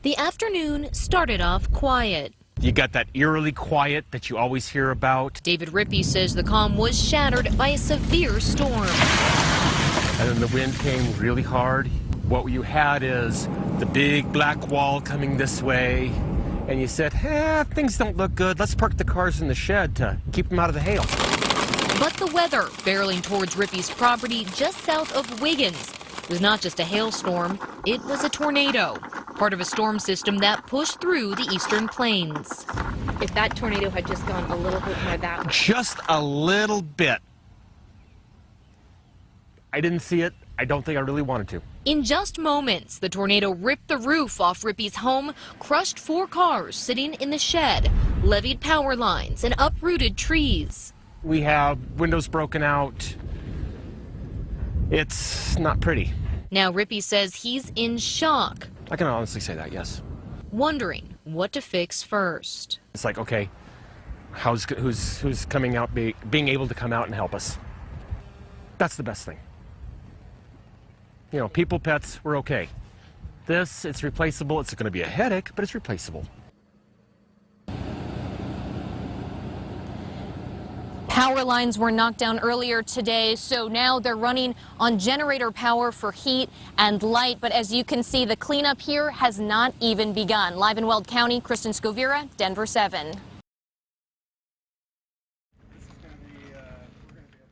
The afternoon started off quiet. You got that eerily quiet that you always hear about. David Rippey says the calm was shattered by a severe storm. And then the wind came really hard. What you had is the big black wall coming this way. And you said, things don't look good. Let's park the cars in the shed to keep them out of the hail. But the weather barreling towards Rippey's property just south of Wiggins was not just a hailstorm, it was a tornado, part of a storm system that pushed through the eastern plains. If that tornado had just gone a little bit more that way. Just a little bit. I didn't see it. I don't think I really wanted to. In just moments, the tornado ripped the roof off Rippey's home, crushed 4 cars sitting in the shed, levied power lines, and uprooted trees. We have windows broken out. It's not pretty. Now Rippey says he's in shock. I can honestly say that, yes. Wondering what to fix first. It's like, okay, who's coming out, being able to come out and help us? That's the best thing. You know, people, pets, we're okay. This, it's replaceable. It's going to be a headache, but it's replaceable. Power lines were knocked down earlier today, so now they're running on generator power for heat and light. But as you can see, the cleanup here has not even begun. Live in Weld County, Kristen Scovira, Denver 7.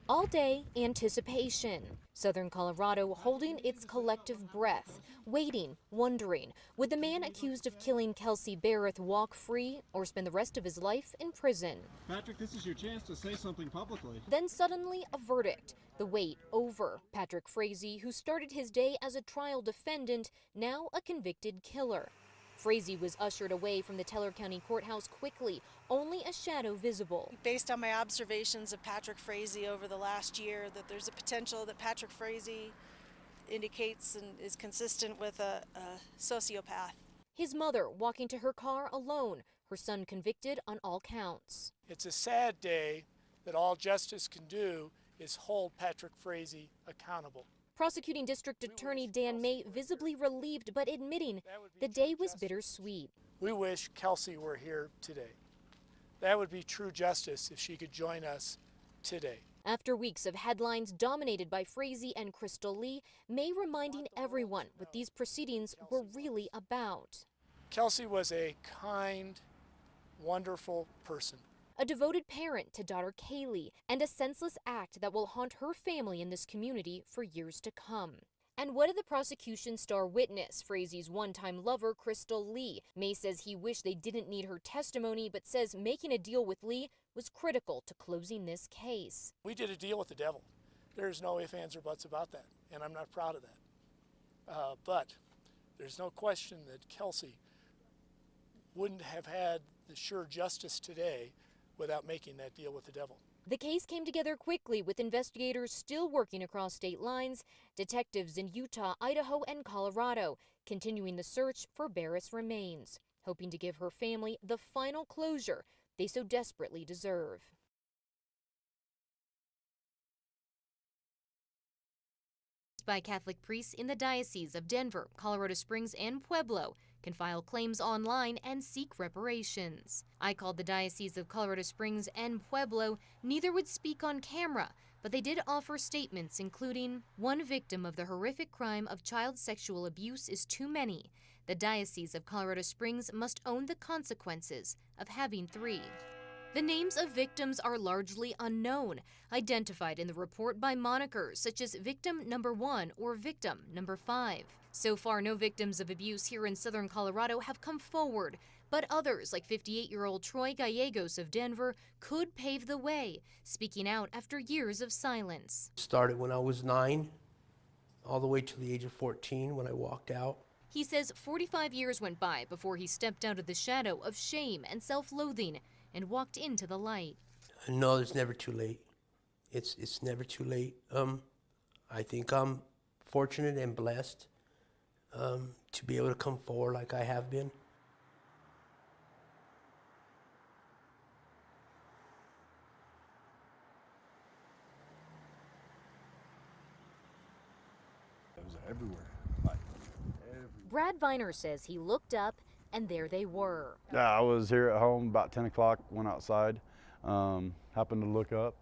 All day anticipation. Southern Colorado holding its collective breath, waiting, wondering, would the man accused of killing Kelsey Barrett walk free or spend the rest of his life in prison? Patrick, this is your chance to say something publicly. Then suddenly a verdict. The wait over. Patrick Frazee, who started his day as a trial defendant, now a convicted killer. Frazee was ushered away from the Teller County Courthouse quickly, only a shadow visible. Based on my observations of Patrick Frazee over the last year, that there's a potential that Patrick Frazee indicates and is consistent with a sociopath. His mother walking to her car alone, her son convicted on all counts. It's a sad day that all justice can do is hold Patrick Frazee accountable. Prosecuting District Attorney Dan May visibly relieved but admitting the day was bittersweet. We wish Kelsey were here today. That would be true justice if she could join us today. After weeks of headlines dominated by Frazee and Crystal Lee, May reminding everyone what these proceedings were really about. Kelsey was a kind, wonderful person. A devoted parent to daughter Kaylee, and a senseless act that will haunt her family in this community for years to come. And what did the prosecution star witness? Frazee's one-time lover, Crystal Lee. May says he wished they didn't need her testimony, but says making a deal with Lee was critical to closing this case. We did a deal with the devil. There's no ifs, ands, or buts about that, and I'm not proud of that. But there's no question that Kelsey wouldn't have had the sure justice today without making that deal with the devil. The case came together quickly, with investigators still working across state lines, detectives in Utah, Idaho, and Colorado, continuing the search for Barrett's remains, hoping to give her family the final closure they so desperately deserve. By Catholic priests in the Diocese of Denver, Colorado Springs, and Pueblo can file claims online and seek reparations. I called the Diocese of Colorado Springs and Pueblo. Neither would speak on camera, but they did offer statements including, "One victim of the horrific crime of child sexual abuse is too many. The Diocese of Colorado Springs must own the consequences of having 3. The names of victims are largely unknown, identified in the report by monikers such as Victim Number 1 or Victim Number 5. So far, no victims of abuse here in southern Colorado have come forward, but others, like 58-year-old Troy Gallegos of Denver, could pave the way, speaking out after years of silence. Started when I was 9, all the way to the age of 14 when I walked out. He says 45 years went by before he stepped out of the shadow of shame and self-loathing and walked into the light. No, it's never too late. It's never too late. I think I'm fortunate and blessed to be able to come forward like I have been. It was everywhere, like everywhere. Brad Viner says he looked up and there they were. I was here at home about 10 o'clock, went outside, happened to look up.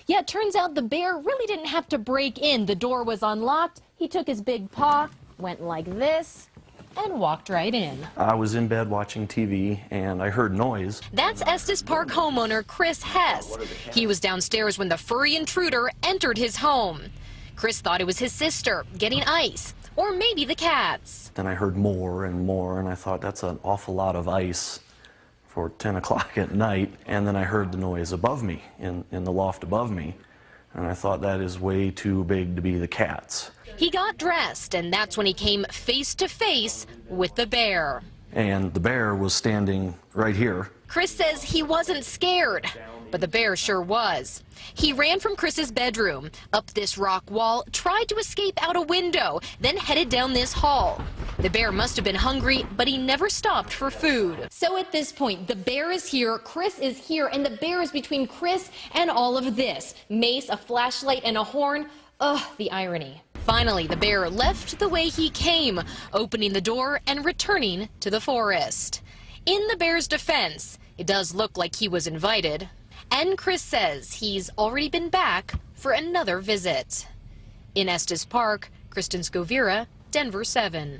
Yeah, it turns out the bear really didn't have to break in. The door was unlocked. He took his big paw, went like this, and walked right in. I was in bed watching TV and I heard noise. That's Estes Park homeowner Chris Hess. He was downstairs when the furry intruder entered his home. Chris thought it was his sister getting ice, or maybe the cats. Then I heard more and more, and I thought that's an awful lot of ice for 10 o'clock at night. And then I heard the noise above me, in the loft above me, and I thought that is way too big to be the cats. He got dressed, and that's when he came face to face with the bear. And the bear was standing right here. Chris says he wasn't scared, but the bear sure was. He ran from Chris's bedroom, up this rock wall, tried to escape out a window, then headed down this hall. The bear must have been hungry, but he never stopped for food. So at this point, the bear is here, Chris is here, and the bear is between Chris and all of this. Mace, a flashlight, and a horn. Ugh, the irony. Finally, the bear left the way he came, opening the door and returning to the forest. In the bear's defense, it does look like he was invited. And Chris says he's already been back for another visit. In Estes Park, Kristen Scovira, Denver 7.